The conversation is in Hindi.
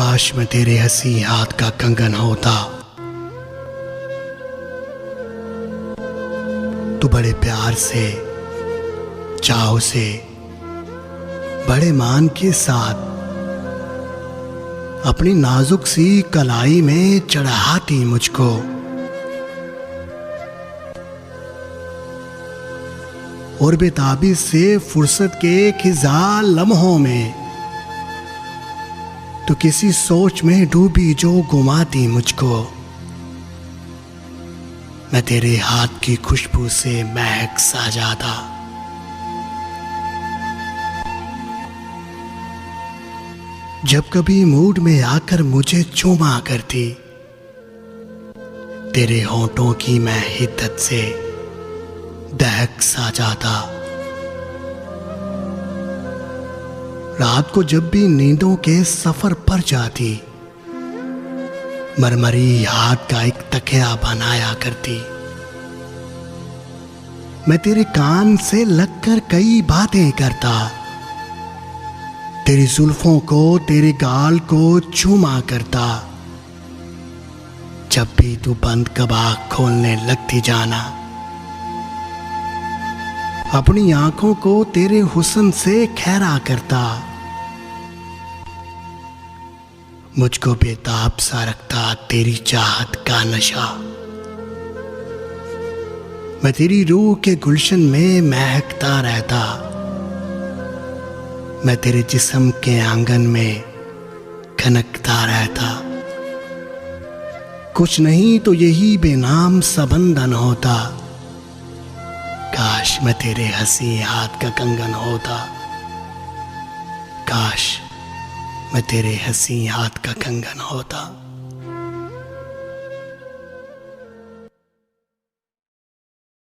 काश मैं तेरे हंसी हाथ का कंगन होता। तू बड़े प्यार से, चाव से, बड़े मान के साथ अपनी नाजुक सी कलाई में चढ़ाती मुझको। और बेताबी से फुर्सत के खिजा लम्हों में तो किसी सोच में डूबी जो घुमाती मुझको। मैं तेरे हाथ की खुशबू से महक सा जाता। जब कभी मूड में आकर मुझे चूमा करती, तेरे होंठों की मैं हिद्दत से दहक सा जाता। रात को जब भी नींदों के सफर पर जाती, मरमरी हाथ का एक तकिया बनाया करती। मैं तेरे कान से लगकर कई बातें करता, तेरी जुल्फों को, तेरे गाल को चूमा करता। जब भी तू बंद कब आँख खोलने लगती जाना, अपनी आंखों को तेरे हुस्न से खैरा करता। मुझको बेताब सा रखता तेरी चाहत का नशा। मैं तेरी रूह के गुलशन में महकता रहता। मैं तेरे जिस्म के आंगन में खनकता रहता। कुछ नहीं तो यही बेनाम सबंधन होता। काश मैं तेरे हंसी हाथ का कंगन होता। काश मैं तेरे हंसी हाथ का कंगन होता।